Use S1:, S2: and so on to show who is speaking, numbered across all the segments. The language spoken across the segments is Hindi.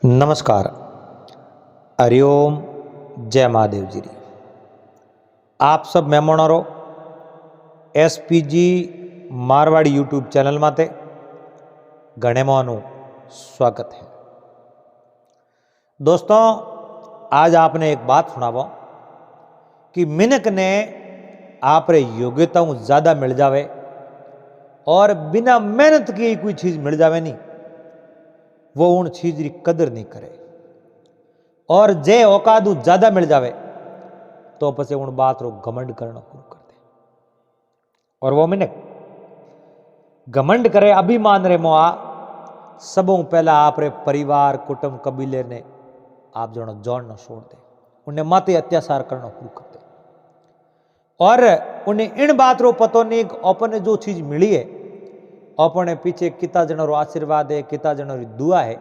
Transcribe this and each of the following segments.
S1: नमस्कार। हरिओम। जय महादेव जी। आप सब मेहमानों एसपीजी मारवाड़ी यूट्यूब चैनल माते घणे मानु स्वागत है। दोस्तों, आज आपने एक बात सुनावो कि मिनक ने आप रे योग्यताओं ज्यादा मिल जावे और बिना मेहनत की कोई चीज मिल जावे नहीं, वो उन चीज की कदर नहीं करे। और जे औकात ज्यादा मिल जावे तो पसे उन बात रो घमंड करना शुरू कर दे। और वो मिनक घमंड करे, अभिमान रे मोआ सबों पहला आप रे परिवार कुटुंब कबीले ने आप जो जोड़ना छोड़ दे, उन्हें माते अत्याचार करना शुरू कर दे। और उन्हें इन बात रो पतो नहीं अपने जो चीज मिली है अपने पीछे किता जन रो आशीर्वाद है, किता जन री दुआ है,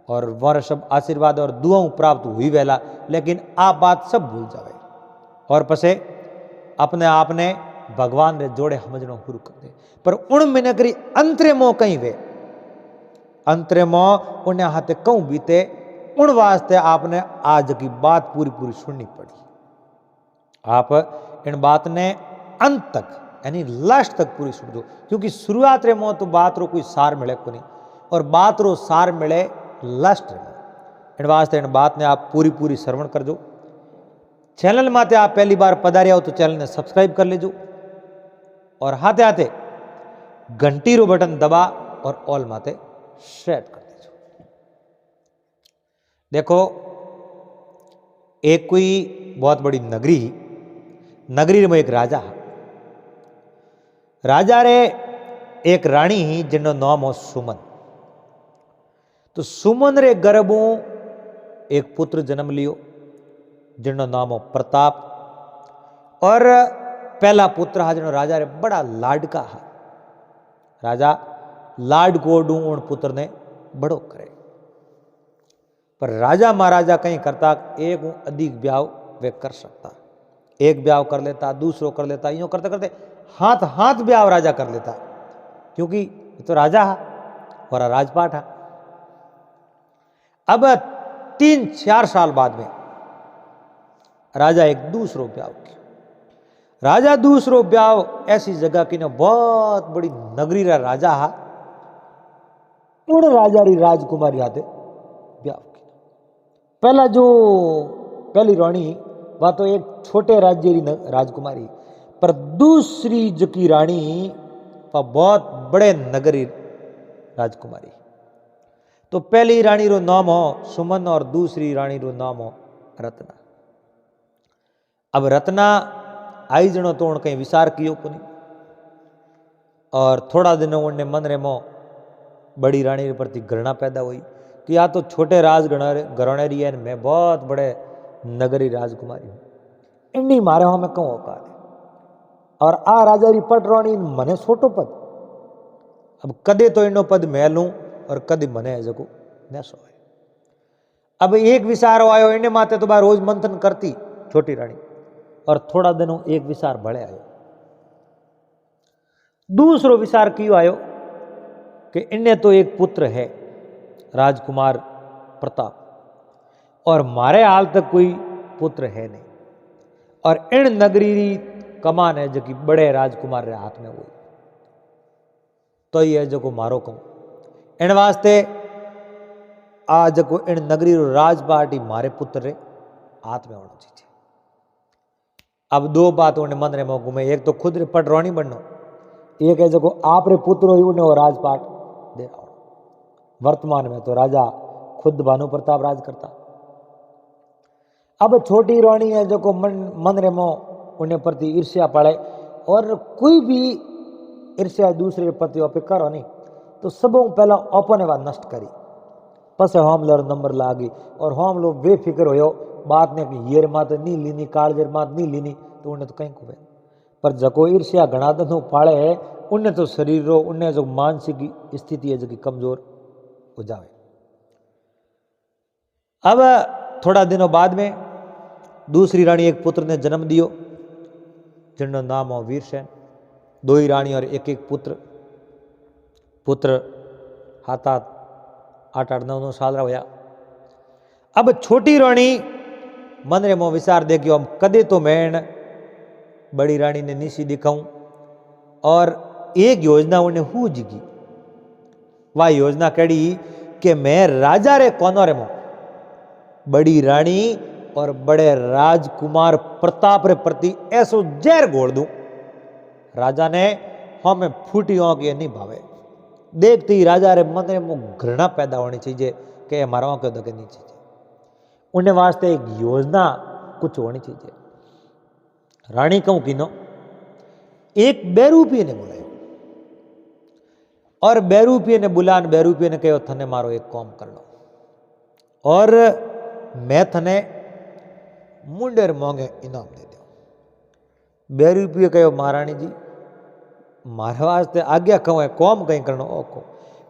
S1: और वह सब आशीर्वाद और दुआओं प्राप्त हुई वेला, लेकिन आप बात सब भूल जावे और पसे अपने आप ने भगवान रे जोड़े समझना शुरू कर दे। पर उन मिनकरी अंतरेमो कहीं वे अंतरेमो उन्हें हाथे कहूं बीते, उन वास्ते आपने आज की बात पूरी पूरी सुननी पड़ी। आप इन बात ने अंत तक यानी लास्ट तक पूरी सुन दो, क्योंकि शुरुआत रे मो तो बात रो कोई सार मिले को नहीं, और बात रो सार मिले लास्ट रे। इन वास्ते इन बात ने आप पूरी पूरी श्रवण कर दो। चैनल माते आप पहली बार पधारिया हो तो चैनल ने सब्सक्राइब कर लेजो, और हाथे हाथे घंटी रो बटन दबा और ऑल माते सेट कर दीजो। देखो, एक कोई बहुत बड़ी नगरी में एक राजा रे एक रानी ही जिनो नाम हो सुमन। तो सुमन रे गर्भों एक पुत्र जन्म लियो जिनो नाम हो प्रताप। और पहला पुत्र हा जिनो राजा रे बड़ा लाडका हा। राजा लाड कोडू उन पुत्र ने बड़ो करे, पर राजा महाराजा कहीं करता एक अधिक ब्याह वे कर सकता। एक ब्याह कर लेता, दूसरो कर लेता, यूं करते करते हाथ हाथ ब्याह राजा कर लेता, क्योंकि ये तो राजा है और राजपाट है। अब 3-4 साल बाद में राजा एक दूसरो ब्याह किया। राजा दूसरो ब्याह ऐसी जगह की ना बहुत बड़ी नगरी रा राजा है, उन राजा री राजकुमारी आते ब्याह किया। पहली रानी वह तो एक छोटे राज्य री राजकुमारी, पर दूसरी जकी रानी वह बहुत बड़े नगरी राजकुमारी। तो पहली रानी रो नाम हो सुमन और दूसरी रानी रो नाम हो रत्ना। अब रत्ना आई जनो तो उन कहीं विचार कियो को नहीं, और थोड़ा दिनों उनने मन रे मो बड़ी रानी के प्रति घृणा पैदा हुई कि या तो छोटे राज घराने रही है, मैं बहुत बड़े नगरी राजकुमारी हूं, इन्नी मारे हो मैं कहूँ औकात है, और आ राजा री पट रानी मने छोटो पद। अब कदे तो इनो पद मैं लूं और कदे मने है जको न सो। अब एक विचार आयो इन्हें माते तो बार रोज मंथन करती छोटी रानी, और थोड़ा दिनों एक विचार बढ़े आयो। दूसरो विचार क्यों आयो कि इन्हें तो एक पुत्र है राजकुमार प्रताप, और मारे हाल तक कोई पुत्र है नहीं, और इन नगरी कमान है जो कि बड़े राजकुमार रे हाथ में हुई, तो ये जो को मारो कहूं इन वास्ते आज को इन नगरी रो राजपाट ही मारे पुत्र रे हाथ में होना चाहिए। अब दो बात उन्हें मन रे में घूमे, एक तो खुद रे पट रानी बननो, एक है जो को आप रे पुत्र ही उन्हें राजपाट दे रहा। वर्तमान में तो राजा खुद भानु प्रताप राज करता। अब छोटी रानी है जो को मन रे मो उन्हें प्रति ईर्ष्या पड़े, और कोई भी ईर्ष्या दूसरे प्रति पे करो नहीं तो सबों पहला अपने बात नष्ट करी, पस हम लो नंबर लागी, और हम लोग बेफिक्र हो बात ने कि येर मात नहीं लीनी कालजेर मात नहीं लीनी, तो उन्हें तो कहीं को। पर जको ईर्ष्या घना दिन पाले है उन्हें तो शरीर रो उन्हें जो मानसिक स्थिति है जो कि कमजोर हो जावे। अब थोड़ा दिनों बाद में दूसरी रानी एक पुत्र ने जन्म दियो जिनका नाम हो वीरसेन। दो ही रानी और एक एक पुत्र हाथ 8-9 साल रा होया। अब छोटी रानी मन रे मो विचार दे कि कदे तो मैं बड़ी रानी ने नीसी दिखाऊं, और एक योजना उन्हें हु जीगी। वह योजना कड़ी कि मैं राजा रे कोनो रे मो बड़ी रानी और बड़े राजकुमार प्रताप रे प्रति ऐसो जहर घोल दूं, राजा ने हमें फूटियों के नहीं भावे। देखते ही राजा रे मन रे मो घृणा पैदा होनी चाहिए कि हमारा के दगे नहीं चाहिए। उन्हें वास्ते एक योजना कुछ होनी चाहिए। रानी कहूं कि नो एक बैरूपी ने बुलाया, और बैरूपी ने बुलान बैरूपी ने कहो थने मारो एक काम कर लो, और मैं थने मुंडेर मोंगे इनाम दे दो। बैरूपी कहो महारानी जी मारे वास्ते आज्ञा कहूँ है, कौम कहीं करना ओ को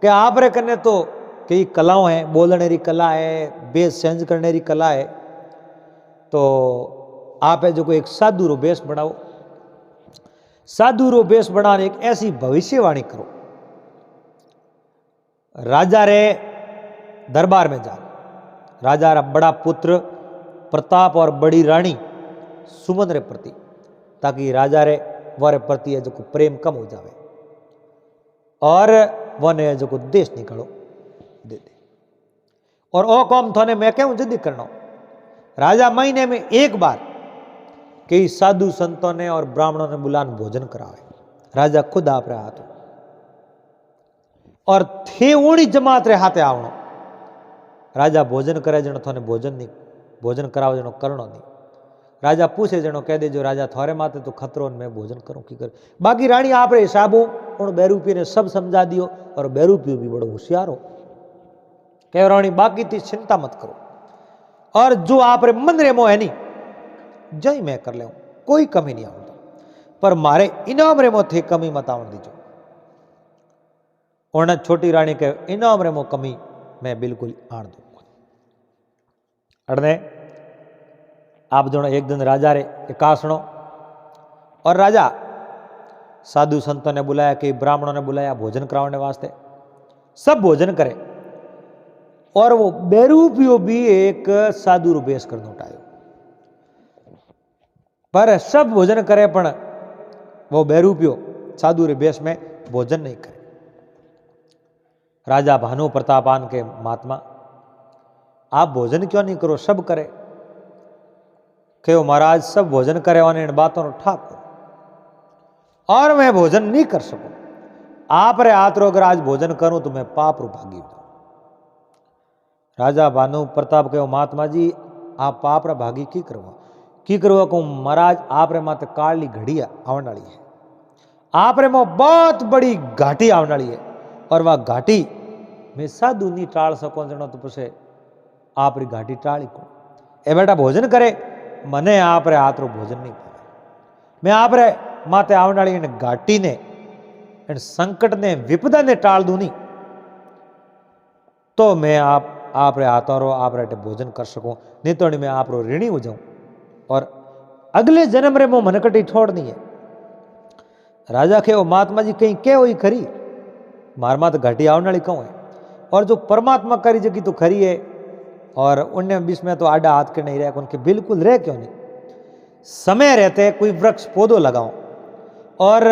S1: कि आप रे कने तो कई कलाओं हैं, बोलने री कला है, बेस चेंज करने री कला है, तो आप है जो कोई एक साधु रो बेस बनाओ, साधु रो बेस बनाने एक ऐसी भविष्यवाणी करो, राजा रे दरबार में जा, राजा रा बड़ा पुत्र प्रताप और बड़ी रानी सुमन रे प्रति, ताकि राजा रे वारे प्रति है जो को प्रेम कम हो जावे, और वने जो को देश निकालो दे दे। और ओ कौम थाने मैं क्यों जल्दी करना, राजा महीने में एक बार कई साधु संतों ने और ब्राह्मणों ने बुलान भोजन करावे, राजा खुद आप रहा हाथों, और थे ओणी जमात रे हाथे आवणो, राजा भोजन करे जनो थाने भोजन नहीं, भोजन करावे जनो करनो नहीं। राजा पूछे जनो कह दे जो राजा थारे माते तो खतरो मैं भोजन करूं की कर। बाकी रानी आप रे हिसाबों उन बैरूपी ने सब समझा दियो, और बैरूपी भी बड़ो होशियार हो, कह रानी बाकी थी चिंता मत करो, और जो आप रे मन रे मोह है नहीं जय मैं कर ले, कोई कमी नहीं आवता, पर मारे इनाम रे मो थे कमी मत आवन दीजो। उन्हें छोटी रानी के इनाम रे मो कमी मैं बिल्कुल आण दूंगा। अड़ने आप जो एक दिन राजा रे एकासणो, और राजा साधु संतों ने बुलाया, कई ब्राह्मणों ने बुलाया भोजन कराने वास्ते, सब भोजन करे, और वो बैरूपियो भी एक साधु रो बेस करने उठायो, पर सब भोजन करे पण वो बैरूपियो साधु रे बेस में भोजन नहीं करे। राजा भानु प्रतापान के महात्मा आप भोजन क्यों नहीं करो, सब करे, कहो महाराज सब भोजन करे और इन बातों को ठाक, और मैं भोजन नहीं कर सकूं, आप रे हाथ रो अगर आज भोजन करूं तो मैं पाप रू भागी हूं। राजा भानु प्रताप कहो महात्मा जी आप पाप रा भागी की करवा कहूं महाराज आप रे माते काली घड़ी आवन वाली है, आप रे मो बहुत बड़ी घाटी आवन वाली है, और वह घाटी मैं साधु नहीं टाल सको जनो तो पसे आप री घाटी टाली को। ए बेटा भोजन करे, मने आप रे हाथ रो भोजन नहीं पावे, मैं आप रे माते आवन वाली इन घाटी ने, इन संकट ने, विपदा ने टाल दूं नहीं, तो मैं आप रे हाथों रो आप रे भोजन कर सकूं, नहीं तो मैं आप रो ऋणी हो जाऊं, और अगले जन्म रे मो मनकटी छोड़नी है। राजा के महात्मा जी कहीं क्या हुई खरी, मार मात घाटी आवन वाली कहूं है, और जो परमात्मा करी जगी तो खरी है, और उन्हें बीच में तो आडा हाथ के नहीं रहे, उनके बिल्कुल रह क्यों नहीं। समय रहते कोई वृक्ष पौधो लगाओ, और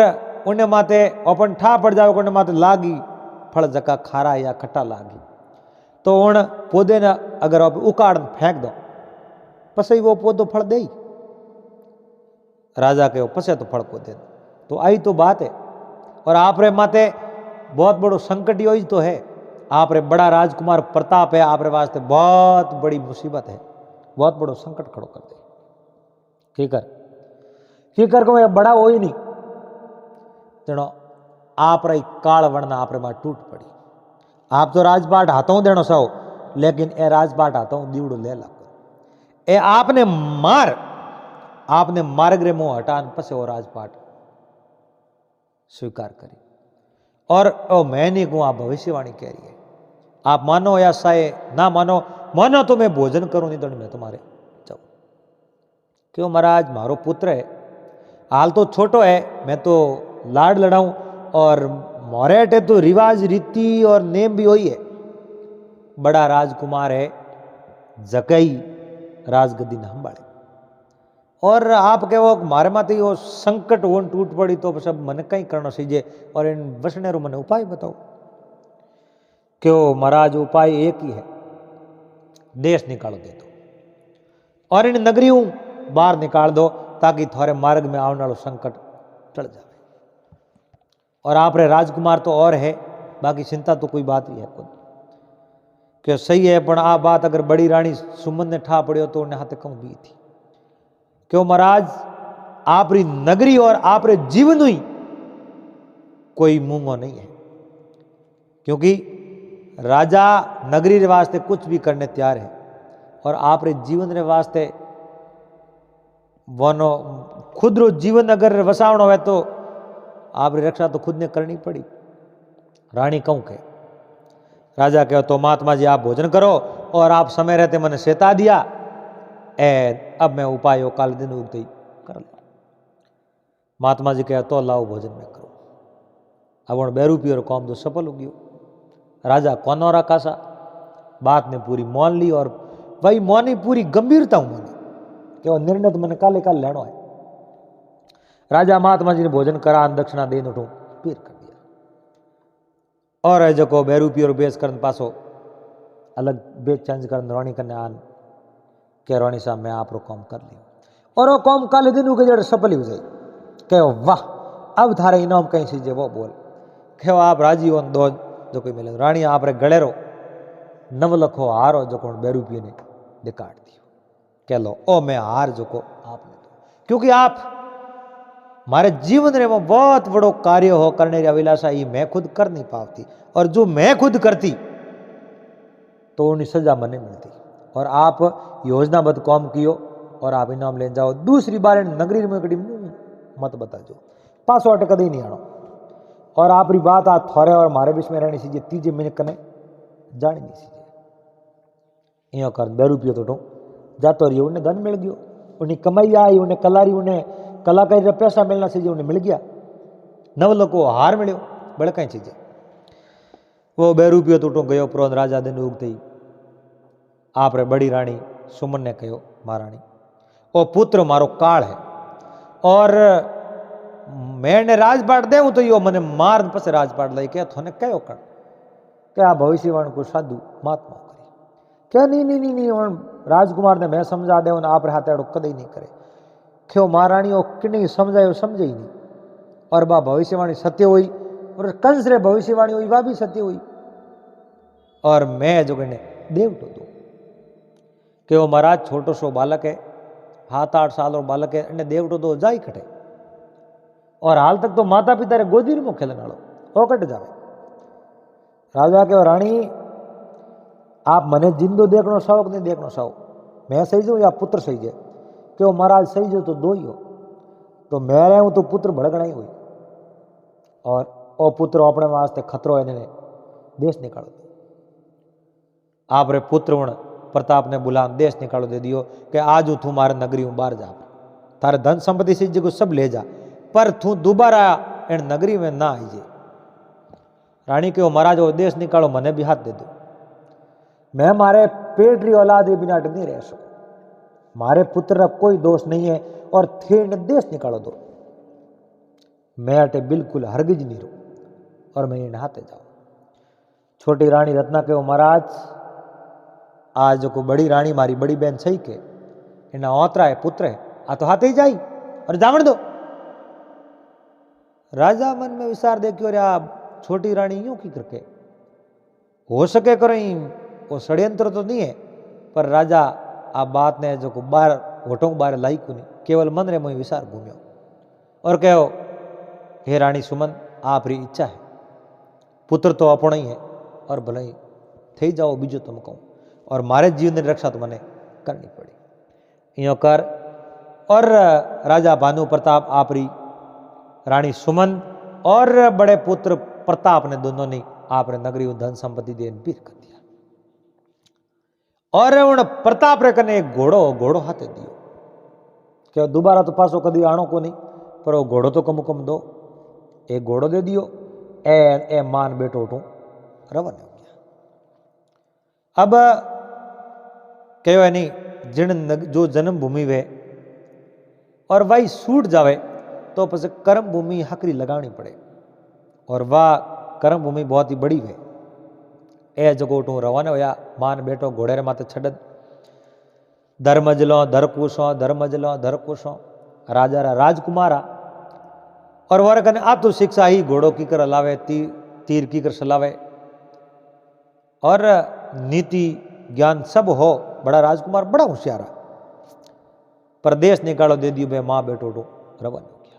S1: उन्हें माते अपन ठा पड़ जाओ, उन्हें माते लागी फल जका खारा या खट्टा लागी, तो उन पौधे ने अगर आप उकाड़ फेंक दो पसे वो पौधो फल दे, राजा के पसे तो फल को दे, तो आई तो बात है। और आप रे माते बहुत बड़ो संकट योज तो है, आप रे बड़ा राजकुमार प्रताप है, आप रे वास्ते बहुत बड़ी मुसीबत है, बहुत बड़ो संकट खड़ो कर दे। कीकर को मैं बड़ा हो ही नहीं, तेणो आप रे काल वरना आप रे मां टूट पड़ी। आप तो राजपाट हाथों देनो सो, लेकिन ए राजपाट हाथों दीवड़ो ले ला, ए आपने मार्ग रे मुंह हटान पसे वो राजपाट स्वीकार करी। और ओ मैं नहीं कहूं, आप भविष्यवाणी कह रही है, आप मानो या साए ना मानो, मानो तो मैं भोजन करूं, नहीं तो मैं तुम्हारे जाऊं। क्यों महाराज मारो पुत्र है, हाल तो छोटो है, मैं तो लाड लड़ाऊं, और मोरेट है तो रिवाज रीति और नेम भी वही है, बड़ा राजकुमार है जकई राजगद्दी न संभाले और आप कहो मारे माथे वो संकट वो टूट पड़ी तो सब मन कहीं करना सीजे और इन वसनेरो मने उपाय बताओ क्यों महाराज उपाय एक ही है देश निकालो दे दो और इन नगरियों बाहर निकाल दो ताकि थोड़े मार्ग में आने वाला संकट टल जाए और आप रे राजकुमार तो और है बाकी चिंता तो कोई बात ही है खुद क्यों सही है पर आ बात अगर बड़ी रानी सुमन ने ठा पड़ियो तो उन्हें हाथ कम भी थी क्यों महाराज आप री नगरी और आप रे जीवन हुई कोई मूंगो नहीं है क्योंकि राजा नगरी रे वास्ते कुछ भी करने तैयार है और आप रे जीवन रे वास्ते वनो खुद रो जीवन अगर वसावनो है तो आप री रक्षा तो खुद ने करनी पड़ी रानी कहूं के राजा कहो तो महात्मा जी आप भोजन करो और आप समय रहते मैंने सेता दिया अब मैं उपाय काल दिन उगते ही कर लो महात्मा जी कहा तो लाओ भोजन में करो अब उन बेरूपी और कौम तो सफल हो गयो राजा कौन और कासा बात ने पूरी मान ली और वही मौनी पूरी गंभीरता हूं मैंने कि वो निर्णय तो मैंने काले काल लेना है राजा महात्मा जी ने भोजन करा दक्षिणा दे उठू पीर कर दिया और जो को बेरूपी और बेस करन पासो अलग बेच चेंज कर रानी कन्या आन के रानी साहब मैं आप रो काम कर लियो और वो काम काले दिन के जड़ सफल हो जाए कहो वाह अब थारे इनाम कहीं सीजे वो बोल कहो आप राजी हो दो जो कोई मिले रानी आप रे गले रो नव लखो हारो जो को बेरूपी ने दिकाट दियो कह लो ओ मैं हार जो को आपने दो क्योंकि आप हमारे जीवन रे वो बहुत बड़ो कार्य हो करने की अभिलाषा ये मैं खुद कर नहीं पाती और जो मैं खुद करती तो उन्हें सजा मने मिलती और आप योजनाबद्ध काम कियो और आप इनाम ले जाओ दूसरी बार नगरी में कड़ी मुंह मत बता जो पासो अटक कदी नहीं आनो और आप री बात आ थोड़े और मारे बीच में रहनी सीजे तीजे मिनट कने जानी नहीं सीजे यो कर बेरूपियो तो जातो रही उन्हें धन मिल गयो उन्हें कमाई आई उन्हें कलारी उन्हें कलाकारी रा पैसा मिलना सीजे उन्हें मिल गया नवल को हार मिलो बड़े कई चीजें वो बेरूपियो टूटो गयो प्रोन राजा दिन उगते ही आप रे बड़ी रानी सुमन ने कहो महारानी ओ पुत्र मारो काल है और मैंने राजपाट देव तो यो मने मार पसे राजपाट लाई क्या थोने कहो कर क्या भविष्यवाणी को साधु महात्मा करे क्या नहीं राजकुमार ने मैं समझा दे आप रे हाथ कदे नहीं करे क्यों महारानी वो कि समझायो समझे ही नहीं और बा भविष्यवाणी सत्य हुई और कंस रे भविष्यवाणी हुई वह भी सत्य हुई और मैं जो कहने देवटो दो कि वो महाराज छोटो सो बालक है 7-8 साल और बालक है अन्य देवटो दो जाई कटे और हाल तक तो माता पिता रे गोदी में खेलने वालो वो कट जावे राजा के रानी आप मने जिंदो देखनो शौक नहीं देखनो शौक मैं सही जाऊँ या पुत्र सही जाए कि वो महाराज सही जो तो दो ही हो तो मैं रहा हूं तो पुत्र भड़कना ही हुई और ओ पुत्र अपने वास्ते खतरो है इन्हें देश निकालो आप रे पुत्र उण प्रताप ने बुला देश निकालो दे दियो कि आज तू मारे नगरी हूं बाहर जा तारे धन संपत्ति से को सब ले जा पर तू दोबारा इन नगरी में ना आईजे रानी के महाराज वो देश निकालो मने भी हाथ दे दो मैं मारे पेट री औलाद बिना नहीं रह सकूं मारे पुत्र का कोई दोष नहीं है और थे ने देश निकालो दो मैं अटे बिल्कुल हरगिज नहीं रू और मैं इन हाथे जाऊं छोटी रानी रत्ना के महाराज आज को बड़ी रानी मारी बड़ी बहन सही के इना औतरा है पुत्र है आ तो हाथे ही जाई और जावण दो राजा मन में विचार देखियो रे आप छोटी रानी यूं की करके हो सके करो वो षड्यंत्र तो नहीं है पर राजा आप बात ने जो को बार होठों बार लाई को नहीं केवल मन रे मुई विचार घूम्यो और कहो हे रानी सुमन आप री इच्छा है पुत्र तो अपना ही है और भले ही थी जाओ बीजो तुम कहूँ और मारे जीवन की रक्षा तो मैंने करनी पड़ी यो कर और राजा भानु प्रताप आप री रानी सुमन और बड़े पुत्र प्रताप ने दोनों ने आप रे नगरी धन संपत्ति दे पीर कर दिया और उन प्रताप रे कने एक घोड़ो हाथे दियो क्या दोबारा तो पासो कदी आनो को नहीं पर वो घोड़ो तो कम कम दो एक घोड़ो दे दियो ए मान बेटो उठू रवन हो गया अब कहो नहीं जिन जो जन्मभूमि वे और वही छूट जावे तो પછી कर्म भूमि हकरी लगानी पड़े और वह कर्म भूमि बहुत ही बड़ी वे। ए जगोटू रवाना होया मान बेटो घोड़े रे माथे छड़द धर्मजलो धरकुशो राजा रा राजकुमारा और वर कने आ तो शिक्षा ही घोड़ो की कर लावे तीर की कर चलावे और नीति ज्ञान सब हो। बड़ा राजकुमार बड़ा होशियार प्रदेश निकालो दे दियो बे माँ बेटो तो रवाना हो गया।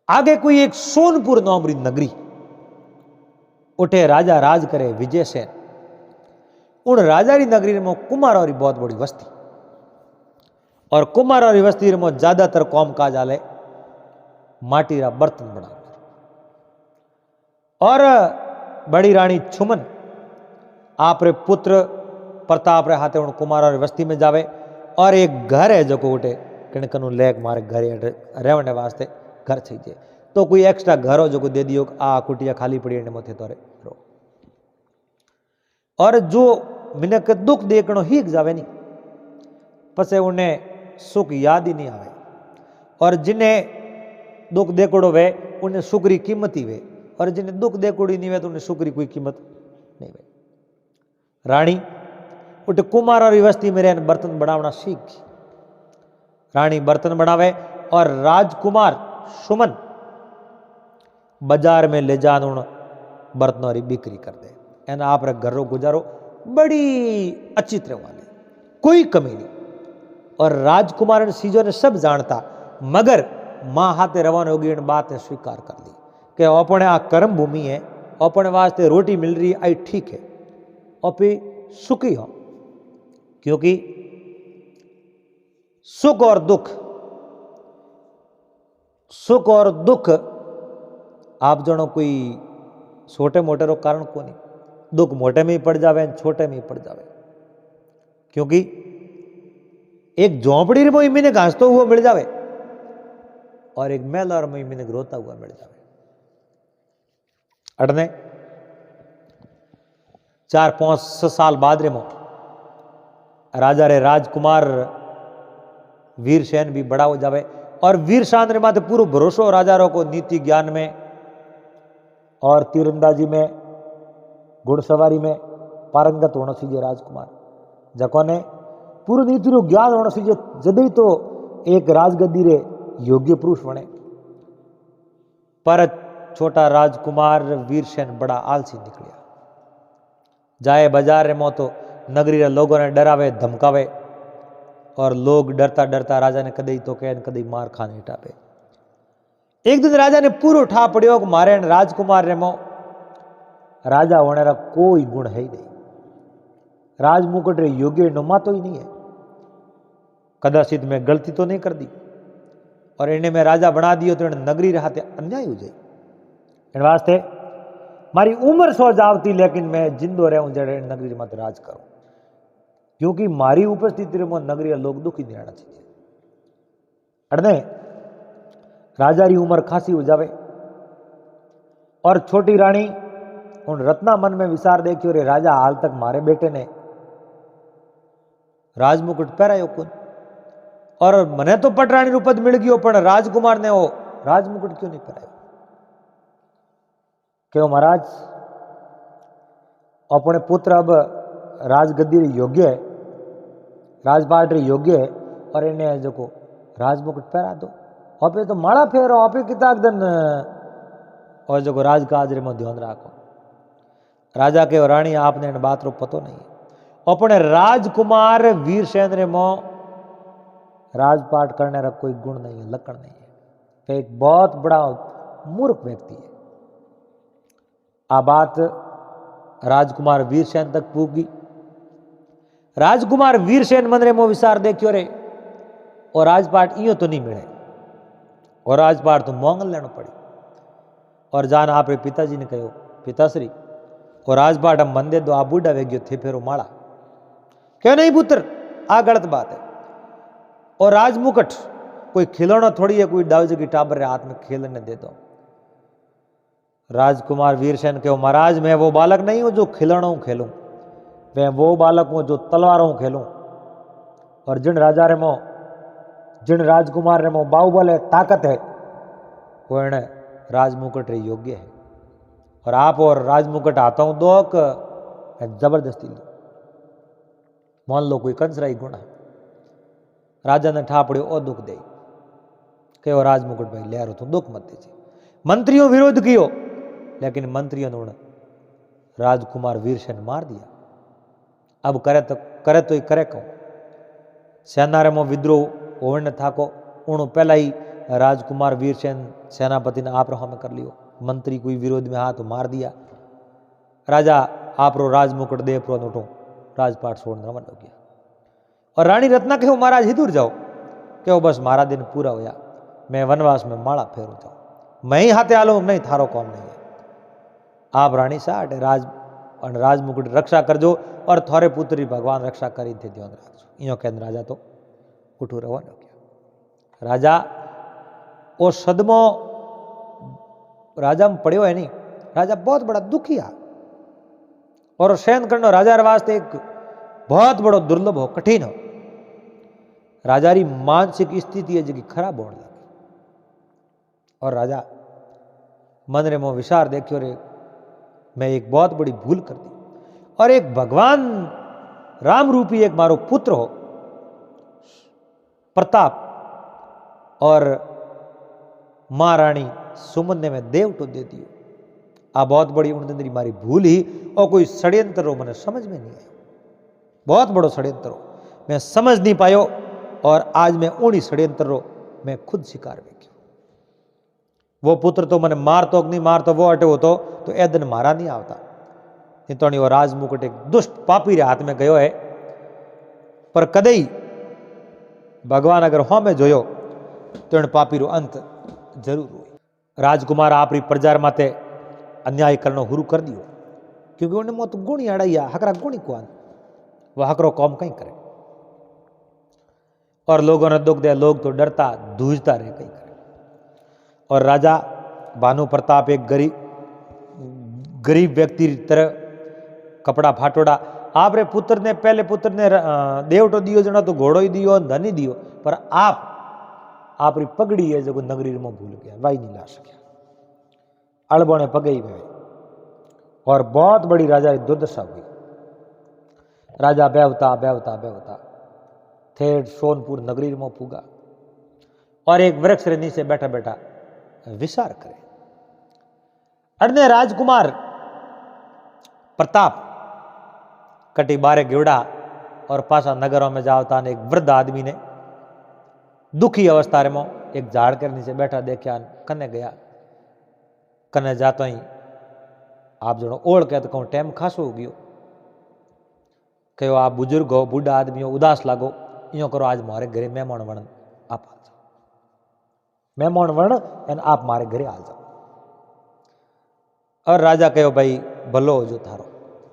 S1: आगे कोई एक सोनपुर नामरी नगरी उठे राजा राज करे विजय सेन। उन राजा री नगरी में कुमारों की बहुत बड़ी वस्ती और कुमारों की वस्ती में ज्यादातर कौम काज आले माटी रा बर्तन बना और बड़ी रानी छुमन आप रे पुत्र प्रताप रे हाथे उन कुमारों की वस्ती में जावे और एक घर है जो को उठे किणकनु लेक मारे घर रहने वास्ते घर चाहिए तो कोई एक्स्ट्रा घर हो जो को दे दियो आ कुटिया खाली पड़ी है मोथे तोरे रो और जो मिनक दुख देखनो ही जावे नहीं पसे उन्हें सुख याद ही नहीं आवे और जिन्हें दुख देखोड़ो वे उन्हें सुख की कीमत ही वे और जिन्हें दुख देखोड़ी नहीं वे तो उन्हें सुख की कोई कीमत नहीं वे। रानी उठ कुमार और वस्ती में रहने बर्तन बनावना सीख गई। रानी बर्तन बनावे और राजकुमार सुमन बाजार में ले जान उन बर्तनों की बिक्री कर दे एना आप घरों गुजारो बड़ी अच्छी तरह वाले कोई कमी नहीं। और राजकुमार सीजो ने सब जानता मगर माँ हाथे रवाना होगी इन बात ने स्वीकार कर ली कि अपने आ कर्म भूमि है अपने वास्ते रोटी मिल रही आई ठीक है और फिर सुखी हो क्योंकि सुख और दुख आप जनो कोई छोटे मोटे रो कारण को नहीं दुख मोटे में ही पड़ जावे छोटे में ही पड़ जावे क्योंकि एक झोंपड़ी में मीने घासतो हुआ मिल जावे और एक मेला और मीने रोता हुआ मिल जावे। अड़ने 4-5 साल बाद रे मो राजा रे राजकुमार वीरसेन भी बड़ा हो जावे और वीरसेन रे माथे पूरा भरोसो राजा रो को नीति ज्ञान में और तीरंदाजी में घुड़सवारी में पारंगत होना चाहिए। राजकुमार जको ने पूरी नीति रो ज्ञान होना चाहिए जदे तो एक राजगद्दी रे योग्य पुरुष बने। पर छोटा राजकुमार वीरसेन बड़ा आलसी निकलिया जाए बाजार रे मो तो नगरी रे लोगों ने डरावे धमकावे और लोग डरता डरता राजा ने कदई तो कह कदई मार खाने टापे। एक दिन राजा ने पूरा ठा पड़ियो कि मारे राजकुमार रे मो राजा होने रा कोई गुण है ही नहीं राजमुकुट रे योग्य नुमा तो ही नहीं है कदाचित मैं गलती तो नहीं कर दी और इन्हें मैं राजा बना दियो तो इन्हें नगरी रहते अन्याय हो जाए इन वास्ते मारी उम्र सो जावती लेकिन मैं जिंदो रहूं जड़े नगरी मत राज करूं क्योंकि मारी उपस्थिति में नगरी लोग दुखी नहीं रहना चाहिए। अड़ने राजा री उम्र खासी हो जावे और छोटी रानी उन रत्ना मन में विचार देखियो रे राजा हाल तक मारे बेटे ने राजमुकुट पहरायो कुन और मने तो पटरानी रू पद मिल गयो पर राजकुमार ने वो राजमुकुट क्यों नहीं पहरायो। क्यों महाराज अपने पुत्र अब राजगद्दी रे योग्य है राजपाट रे योग्य है और इन्हें जो को राजमुकुट पहरा दो आपे तो माड़ा फेरो आपे किताक दिन और जो को राजकाज रे में ध्यान राखो। राजा के रानी आपने इन बात रो पतो नहीं अपने राजकुमार वीरसेन रे मो राजपाट करने रा कोई गुण नहीं है लक्षण नहीं है तो एक बहुत बड़ा मूर्ख व्यक्ति है। आ बात राजकुमार वीरसेन तक पूगी। राजकुमार वीरसेन मन रे मो विचार देखियो रे और राजपाट इयो तो नहीं मिले और राजपाट तो मोंगल लेना पड़ी और जान आप रे पिताजी ने कहो पिताश्री और राजपाट हम मन दे दो आप बूढ़ा वेग्यो थे फेरो माड़ा क्यों नहीं पुत्र आ गलत बात है और राजमुकुट कोई खिलौना थोड़ी है कोई दाऊजी की टाबर रे हाथ में खेलने दे दो। राजकुमार वीरसेन कहो महाराज मैं वो बालक नहीं हूं जो खिलौना खेलूं मैं वो बालक हूं जो तलवारों खेलूं, और जिन राजा रे मो, जिन राजकुमार रे मो बाहुबल है, ताकत है, वो एने राजमुकुट रे योग्य है। और आप और राजमुकुट आता हूं दो जबरदस्ती लो, मान लो कोई कंसराई गुण है। राजा ने ठा पड़ियो ओ दुख दे, कहो राजमुकुट भाई ले रो तो दुख मत दीजिए। मंत्रियों विरोध कियो, लेकिन मंत्रियों ने राजकुमार वीरसेन मार दिया। अब करे तो ही करे कहूं, सेना रे मो विद्रोह ओवण थाको, उन पहला ही राजकुमार वीरसेन सेनापति ने आप रहा में कर लियो। मंत्री कोई विरोध में हाथ मार दिया। राजा आप रो राजमुकुट दे प्रो नोटो राजपाट छोड़ने रवाना हो गया। और रानी रत्ना कहो महाराज ही दूर जाओ, कहो बस मारा दिन पूरा होया, मैं वनवास में माला फेरू जाऊं, मैं ही हाथे आलो, नहीं थारो काम नहीं है। आप रानी साठ राजमुकुट रक्षा करजो और थोरे पुत्री भगवान रक्षा करी थे ध्यान रखजो। यो कहन राजा तो उठू रवाना हो गया। राजा वो सदमो राजा में पड़ियो है नहीं, राजा बहुत बड़ा दुखिया और सहन करना राजा वास्ते एक बहुत बड़ो दुर्लभ हो, कठिन हो। राजा री मानसिक स्थिति है जो खराब होने लगी। और राजा मन रे मो विचार देखियो रे, मैं एक बहुत बड़ी भूल कर दी, और एक भगवान राम रूपी एक मारो पुत्र हो प्रताप, और महारानी सुमन ने मैं देवटो दे दियो। आ बहुत बड़ी उनकी मारी भूल ही, और कोई षड्यंत्र हो मैंने समझ में नहीं आया, बहुत बड़ो षड्यंत्र हो मैं समझ नहीं पायो, और आज मैं उन्हीं षड्यंत्र रो मैं खुद शिकार में गयो। वो पुत्र तो मैंने मार तो नहीं मार तो वो अटे हो तो ए दिन मारा नहीं आवता, नहीं तो वो राजमुकुट एक दुष्ट पापी रे हाथ में गयो है। पर कदई भगवान अगर हो में जोयो तो इन पापी रो अंत जरूर हो। राजकुमार आप प्रजा माते अन्याय करना शुरू कर दियो, क्योंकि उन्हें मत गुणी अड़ैया हकरा गुणी कुआन, वह हकरो कौम कहीं करे। और लोगों ने दुख दिया, लोग तो डरता धूजता रहे कहीं करे। और राजा भानु प्रताप एक गरीब व्यक्ति तरह कपड़ा फाटोड़ा, आप रे पुत्र ने पहले पुत्र ने देवटो दियो जना तो घोड़ो ही दियो धन ही दियो, पर आप री पगड़ी है जो नगरी में भूल गया, वाई नहीं ला सकिया, अड़बोने पगे ही गए। और बहुत बड़ी राजा की दुर्दशा हुई। राजा बेवता बेवता बेवता ठेठ सोनपुर नगरी में पुगा, और एक वृक्ष रे नीचे बैठा बैठा विचार करे। अड़ने राजकुमार प्रताप कटी बारे गिवड़ा और पासा नगरों में जावता ने एक वृद्ध आदमी ने दुखी अवस्था रे मो एक झाड़ के नीचे बैठा देखा, कने गया, कने जातो ही आप जो ओढ़ के तो कहूँ टाइम खासो हो गयो, कहो आप बुजुर्ग हो बूढ़ा आदमी हो उदास लागो, यो करो आज मारे घरे मेहमान वर्ण आप आ जाओ, मेहमान वर्ण एन आप मारे घरे आ जाओ। और राजा कहो भाई भलो हो जो थारो,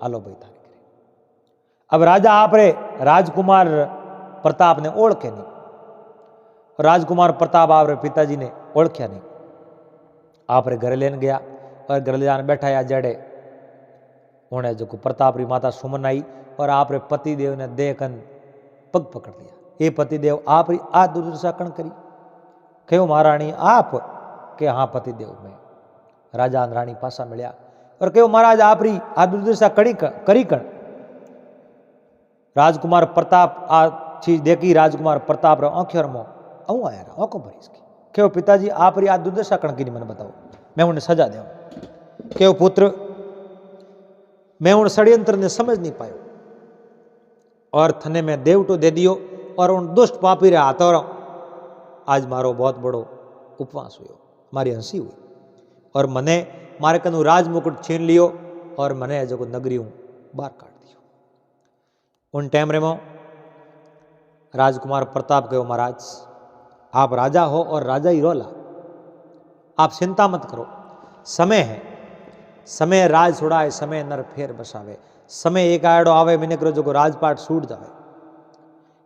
S1: आलो भाई थारे घरे। अब राजा आप रे राजकुमार प्रताप ने ओळखे नहीं, राजकुमार प्रताप आप रे पिताजी ने ओळख्या नहीं। आप रे घरे लेन गया और घरे ले जाने बैठाया जड़े उन्हें जो प्रताप री माता सुमन आई और आप रे पतिदेव ने देखन पग पकड़ लिया। ये पतिदेव आप री आ दुर्दशा कण करी, कहो महारानी आप के हाँ पतिदेव में। राजा रानी पासा मिलया और कहो महाराज आप री आ दुर्दशा करी कण। राजकुमार प्रताप आ चीज देखी, राजकुमार प्रताप रो आंखों मो अऊ आया रहा आंखों भरी इसकी, कहो पिताजी आप री आ दुर्दशा कण की मैंने बताओ, मैं उन्हें सजा दे। कहो पुत्र मैं उन षड्यंत्र ने समझ नहीं पायो और थने में देवटो दे दियो और उन दुष्ट पापी रे हाथों आज मारो बहुत बड़ो उपवास हुयो, मारी हंसी हुई और मने मारे कनु राजमुकुट छीन लियो और मने जो नगरी हूं बाहर काट दियो। उन टाइम रे मो राजकुमार प्रताप कहो महाराज आप राजा हो और राजा ही रोला, आप चिंता मत करो, समय है, समय राज छुड़ाए समय नर फेर बसावे। समय एक आड़ो आवे मैंने करो जो राजपाट छूट जावे,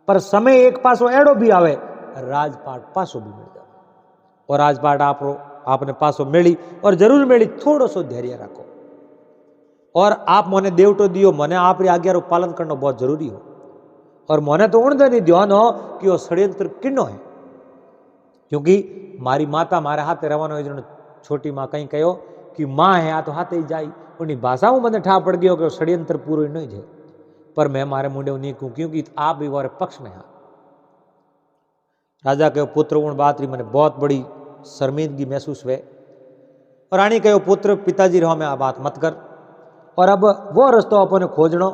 S1: पर समय एक पासो एड़ो भी आवे राजपाट पासो भी मिल जावे। और राजपाट आपने पासो मिली और जरूर मिली, थोड़ो सो धैर्य रखो और आप मोने देवटो दियो, मने आप री आज्ञा रो पालन करना बहुत जरूरी हो। और मोने तो उन नहीं ध्यान हो कि वो षड्यंत्र किन्नो है, क्योंकि मारी माता मारे हाथे रवानो है। छोटी माँ कहीं कहो कि माँ है आ तो हाथे ही जाई, उन्हीं भाषाओं मैंने ठा पड़ गयो कि षड्यंत्र पूरो नहीं है। पर मैं मारे मुंडे नहीं कहूँ, क्योंकि आप भी वारे पक्ष में हाँ। राजा के पुत्र उन बात री मैंने बहुत बड़ी शर्मिंदगी महसूस हुए। और रानी कहो पुत्र पिताजी रहो में आ बात मत कर, और अब वो रस्तो अपने खोजनो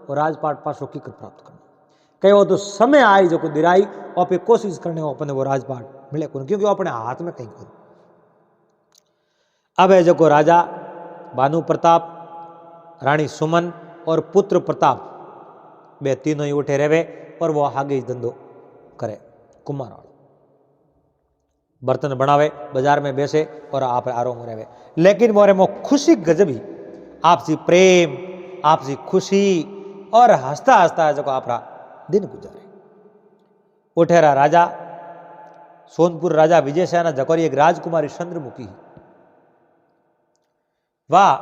S1: और राजपाट पासो कीकर प्राप्त करना। कहो तो समय आई जो को दिराई और पे कोशिश करने अपने वो राजपाट मिले कौन, क्योंकि वो अपने हाथ में कहीं कौन। अब है जो को राजा भानु प्रताप, रानी सुमन और पुत्र प्रताप बे तीनों ही उठे रहे और वो आगे ही धंधो करे। कुमार बर्तन बनावे, बाजार में बेसे और आप आराम रहे। लेकिन मोरे मो खुशी गजब ही, आपसी प्रेम, आपसी खुशी और हंसता हंसता जो आपरा दिन गुजारे। उठेरा राजा सोनपुर राजा विजयसेना जकोरी एक राजकुमारी चंद्रमुखी। वाह,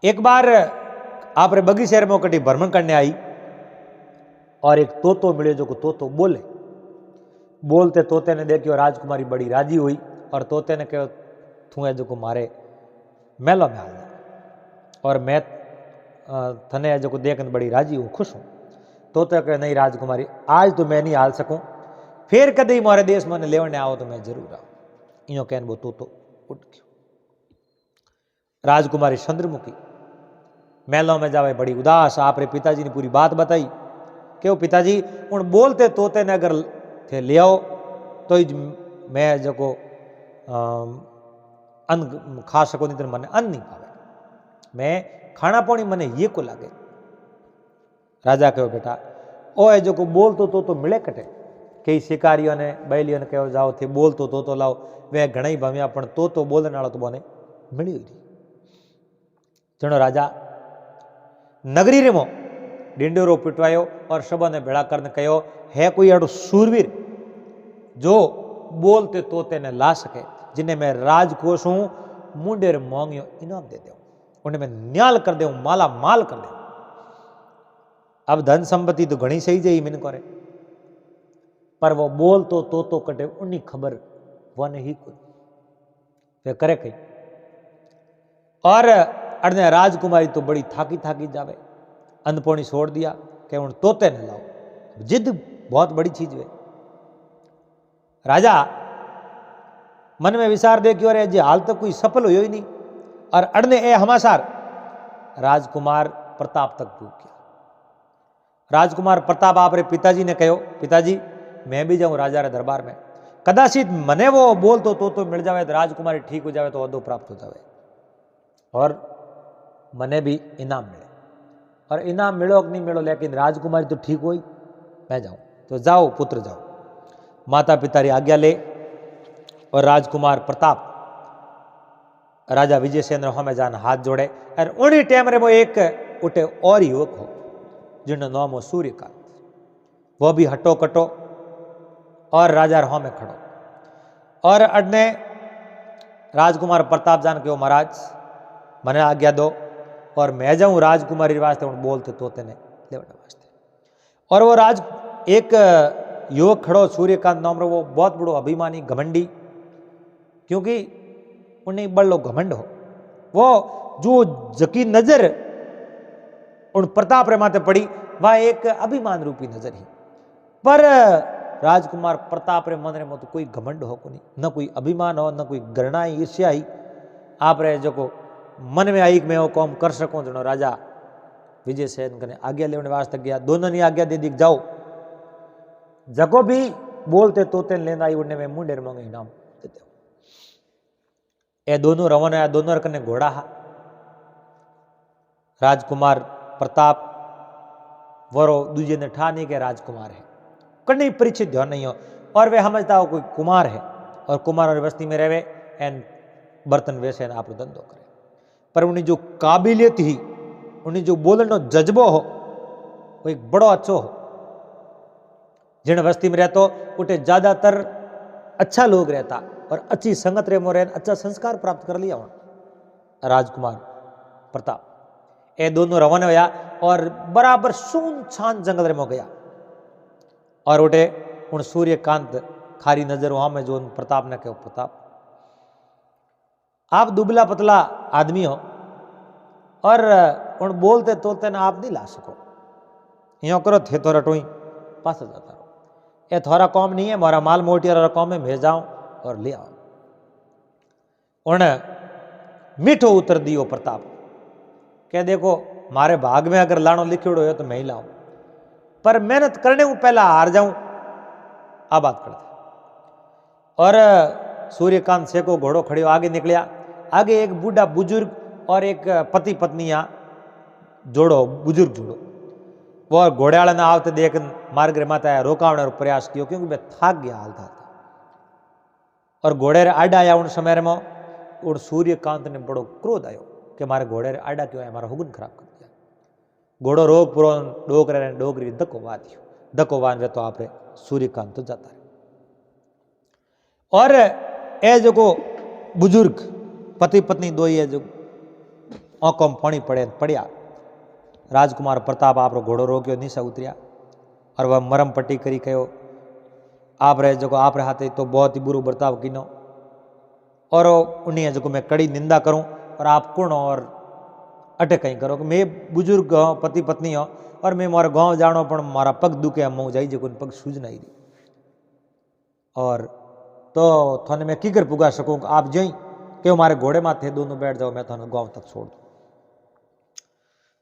S1: एक बार आप रे बगी शहर में कटी भ्रमण करने आई और एक तोतो मिले जो को तोतो बोले। बोलते तोते ने देखियो राजकुमारी बड़ी राजी हुई और तोते ने कहो तू है जो को मारे मेलो में आ जा, और मैं थने जो को देखने बड़ी राजी हूँ, खुश हूँ। तोते कहे नहीं राजकुमारी, आज तो मैं नहीं हाल सकूं, फिर कदे मारे देश मैंने लेवने आओ तो मैं जरूर आऊं। इो कहन वो तोतो उठ गयो। राजकुमारी चंद्रमुखी मेलों में जावे बड़ी उदास। आप रे पिताजी ने पूरी बात बताई कि वो पिताजी उन बोलते तोते ने अगर थे ले आओ तो मैं जो को अन्न खा सको, नहीं तो मैंने अन्न नहीं पावे, मैं खाना पानी मने ये को लागे। राजा कहो बेटा ओ है जो को बोल तो मिले कटे। कई शिकारियों ने बैलियों ने कहो जाओ थे बोल तो लाओ, वे घणई भम्या पण तो बोलने वाला तो बोने मिली हुई थी। जनो राजा नगरी रे मो डिंडोरो पिटवायो और सबों ने भेड़ा करने कहो है कोई अड़ो सूरवीर जो बोलते तोते ने ला सके, जिन्हें मैं राजकोष हूं मुंडे रे मोंगियो इनाम दे दे, उन्हें मैं न्याल कर दे, माला माल कर दे। अब धन संपत्ति तो घनी सही जाई मिन करे, पर वो बोल तो कटे उन्हीं खबर वो नहीं कुछ वे करे कहीं। और अड़ने राजकुमारी तो बड़ी थाकी थाकी जावे, अन्नपूर्णी छोड़ दिया कि उन तोते न लाओ। जिद बहुत बड़ी चीज है। राजा मन में विचार दे कि अरे जी हाल तक कोई सफल हो ही नहीं, और अड़ने ए हमासार राजकुमार प्रताप तक पूछ गया। राजकुमार प्रताप आप रे पिताजी ने कहो पिताजी मैं भी जाऊं राजा रे दरबार में, कदाचित मने वो बोल तो मिल जावे, तो राजकुमारी ठीक हो जावे तो अदो प्राप्त हो जावे और मने भी इनाम मिले। और इनाम मिलो कि नहीं मिलो, लेकिन राजकुमारी तो ठीक हुई, मैं जाऊं। तो जाओ पुत्र जाओ। माता पिता री आज्ञा ले और राजकुमार प्रताप राजा विजयसेन में जान हाथ जोड़े। और उन्हीं टाइम रे वो एक उठे और युवक हो जिन्होंने नाम हो सूर्यकांत, वो भी हटो कटो और राजा रहो में खड़ो। और अडने राजकुमार प्रताप जान के महाराज मने आज्ञा दो और मैं जाऊं राजकुमारी वास्ते बोलते तोते ने लेवने वास्ते। और वो राज एक युवक खड़ो सूर्यकांत नाम रो, वो बहुत बड़ो अभिमानी घमंडी, क्योंकि उन्हें बड़ो घमंड हो। वो जो जकी नजर उन प्रताप रे माथे पड़ी वह एक अभिमान रूपी नजर ही। पर राजकुमार प्रताप रे मन रे में तो कोई घमंड हो को नहीं, न कोई अभिमान हो, न कोई घृणा ईर्ष्या ही। आप रे जो को मन में आई कि मैं वो काम कर सकूं, जनो राजा विजयसेन कने आज्ञा लेने वास्ते गया। दोनों ने आज्ञा दे दी जाओ, जगो भी बोलते तोते लेना आई उड़ने में मुंडेर मांगे इनाम देते। ए दोनों रवाना आया, दोनों कने घोड़ा हा। राजकुमार प्रताप वरो दूजे ने ठा नहीं के राजकुमार है, कहीं परिचित ध्यान नहीं हो, और वे समझता हो कोई कुमार है और कुमार और बस्ती में रहे एन बर्तन वैसे आप धंधो करे। पर उन्हें जो काबिलियत ही, उन्हें जो बोलने जज्बो हो, वो एक बड़ो अच्छो हो। जिन बस्ती में रहते उठे ज्यादातर अच्छा लोग रहता और अच्छी संगत रे मोरे अच्छा संस्कार प्राप्त कर लिया। राजकुमार प्रताप। ये दोनों रवाना होया और बराबर सुनसान जंगल में गया और उठे उन सूर्यकांत खारी नजर वहां में जो उन प्रताप ने कहो, प्रताप आप दुबला पतला आदमी हो और उन बोलते तोलते ना आप नहीं ला सको, यो करो थे तो रटोई पास जाता रहो, ये थोड़ा कौम नहीं है, मोरा माल मोटी और कौम में भेज जाओ और ले आओ। उन मीठो उतर दियो प्रताप कह देखो मारे भाग में अगर लाणो लिखियोड़ो हो तो मैं ही लाऊं, पर मेहनत करने को पहला हार जाऊं, आ बात करते। और सूर्यकांत से को घोड़ो खड़े आगे निकलिया, आगे एक बूढ़ा बुजुर्ग और एक पति पत्नी यहाँ जोड़ो, बुजुर्ग जोड़ो, वो घोड़े वाले ना आवते देख मार्ग माता रोकावने और प्रयास किया क्योंकि मैं थक गया हाल था। और घोड़े रे आडा आया उन समय में, उन सूर्यकांत ने बड़ो क्रोध आयो कि मारे घोड़े रे आडा क्यों है, हमारा हुगन खराब कर दिया। घोड़ो रोग पुरो डोगरी धक्को वा दियो, धक्को वान वे तो आप सूर्यकांत तो जाता है। और ए जो को बुजुर्ग पति पत्नी दो ही है जो आंखों में पानी पड़िया, राजकुमार प्रताप आप घोड़ो रोक्यो नीचे उतरिया और वह मरम पट्टी करी कहो आप रे जो आप रे हाथे तो बहुत ही बुरो बर्ताव कीनो और उन्हें जो मैं कड़ी निंदा करूं और आप कौन और अटे कहीं करो कि मैं बुजुर्ग हो, पति पत्नी हो और मैं मारा गाँव जानो पण मारा पग दुखे मुँह जाई जो पग सूझ नहीं रही और तो थाने मैं कीकर पुगा सकूं आप जई कि मारे घोड़े माथे दोनों बैठ जाओ, मैं थाने गाँव तक छोड़ दूं।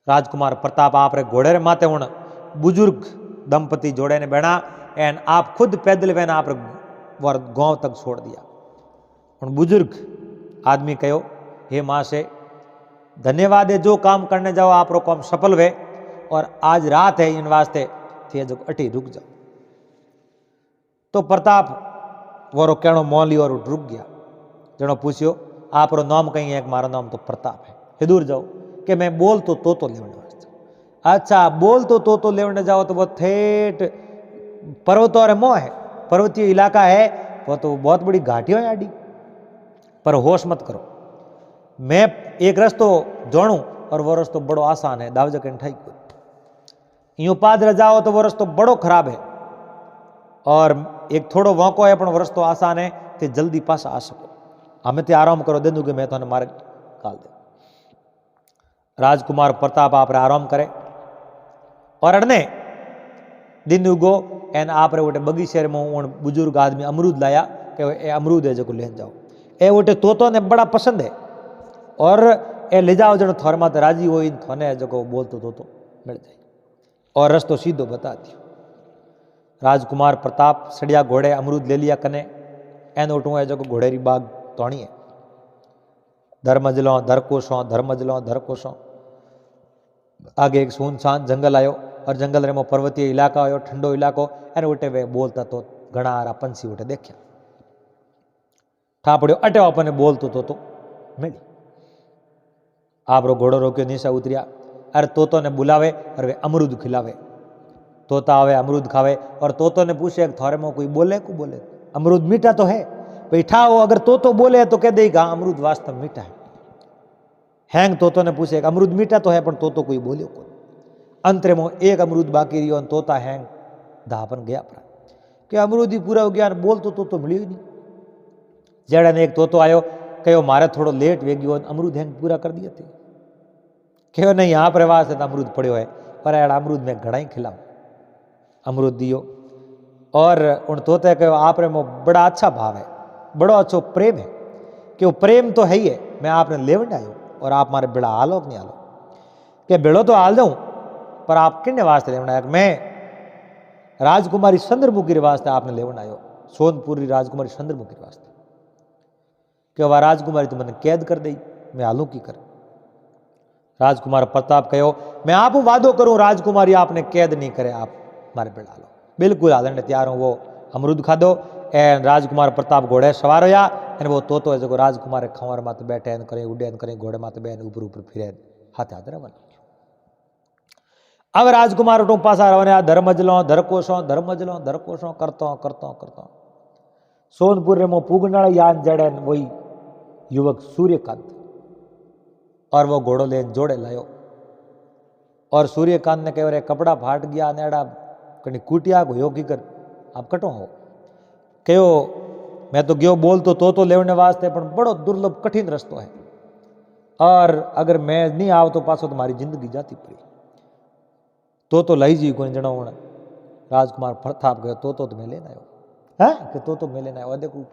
S1: राजकुमार प्रताप आप रे घोड़े रे माथे हूँ बुजुर्ग दंपति जोड़े ने बैठा एन आप खुद पैदल वेन आप गांव तक छोड़ दिया। उन बुजुर्ग आदमी कहो हे माँ से धन्यवाद है, जो काम करने जाओ आप रो काम सफल वे और आज रात है इन वास्ते थे जो अटी रुक जाओ। तो प्रताप वो रो कहनो मोह लियो और रुक गया। जनो पूछियो आप रो नाम कहीं है, मारा नाम तो प्रताप है, हिदूर जाओ कि मैं बोल तो लेवने वास्ते। अच्छा बोल तो लेवने जाओ तो वो ठेठ पर्वतों और मोह है, पर्वतीय इलाका है, वो तो बहुत बड़ी घाटियों है आडी, पर होश मत करो। मैं एक रस्तो जोड़ू और वो रस्तो बड़ो आसान है, दावज के ठाई को यूं पाद जाओ तो वो रस्तो बड़ो खराब है और एक थोड़ो वांको है, पर वो रस्तो आसान है ते जल्दी पास आ सको। हमें ते आराम करो दे दूंगे मैं तो मार्ग काल दे। राजकुमार प्रताप आप आराम करे और अड़ने दिन उगो एन आप रे वोटे बगीचे में बुजुर्ग आदमी अमरूद लाया कि ए अमरूद है जो लेन जाओ, ए वोटे तोतो ने बड़ा पसंद है और ए ले जाओ जनो थोर माते राजी हो इन थोने जो बोलतो तो मिल जाए और रस्तो सीधो बता दियो। राजकुमार प्रताप सड़िया घोड़े अमरूद ले लिया कने एन उठू है जो घोड़े री बाग तोणी है, धर्मजलों धरकोशों आगे एक सुनसान जंगल आयो और जंगल में पर्वतीय इलाका आयो, ठंडो इलाको एने उठे वे बोलता तो घना आरा पंछी उठे देखा ठापड़ियो अटे अपने बोलतो तो मिली। आप रो घोड़ो रोक्यो नीचे उतरिया, अरे तोतो ने बुलावे और वे अमरूद खिलावे, तोता आवे अमरूद खावे और तोतो ने पूछे थोड़े में कोई बोले को बोले अमरूद मीठा तो है भाई ठाओ, अगर तोतो बोले तो कह देगा अमरूद वास्तव मीठा है। हैंग तोतो ने पूछे अमरूद मीठा तो है पर तोतो कोई बोलियो को। अंतरे में एक अमरूद बाकी रही और तोता हैंग धापन गया पर कि अमरूद ही पूरा हो गया, बोल तो मिलियो ही नहीं। जड़ा ने एक तोतो आयो कहो मारे थोड़ो लेट वे गयो, अमरूद हैंग पूरा कर दिए थे। कहो नहीं यहाँ प्रवास है तो अमरूद पड़ो है, पर यार अमरूद में घड़ा ही खिलाओ, अमरूद दियो। और उन तोते कहो आप रे में बड़ा अच्छा भाव है, बड़ो अच्छो प्रेम है, कि वो प्रेम तो है ही है, मैं आपने लेवन आयो और आप मारे बेड़ा हालो कि नहीं हालो, कि बेड़ो तो हाल जाऊं पर आप किन्ने वास्ते लेवन आया, मैं राजकुमारी चंद्रमुखी वास्ते आपने लेवन आयो, सोनपुरी राजकुमारी चंद्रमुखी वास्ते। कि वह राजकुमारी तो मैंने कैद कर दी, मैं हालू की कर। राजकुमार प्रताप कहो मैं आप वादो करूं राजकुमारी आपने कैद नहीं करे, आप मारे बेड़ा हालो, बिल्कुल हालने तैयार हूं। वो अमरूद खादो एन राजकुमार प्रताप घोड़े सवार होया एन वो तोतो है जो राजकुमार खंवर माते बैठे एन करें उड्डयन करें घोड़े माते बैन ऊपर ऊपर फिरे हाथ हाथ रवन। अब राजकुमार उठू पासा रवने धरकोशों करतो सोनपुर रे मो पूगनाड़ा यान जड़े वही युवक सूर्यकांत और वो घोड़ो ले जोड़े लायो। और सूर्यकांत ने कहो रे कपड़ा फाट गया नेड़ा कहीं कूटिया हो की कर आप कटो हो कहो मैं तो गयो बोल तो लेवने वास्ते पर बड़ो दुर्लभ कठिन रस्तो है और अगर मैं नहीं आव तो पासो तुम्हारी जिंदगी जाती पड़ी। तो लाई जी कोई जनो राजकुमार प्रताप गयो तो मैं लेना आयो है कि तो मैं लेना आयो। देखो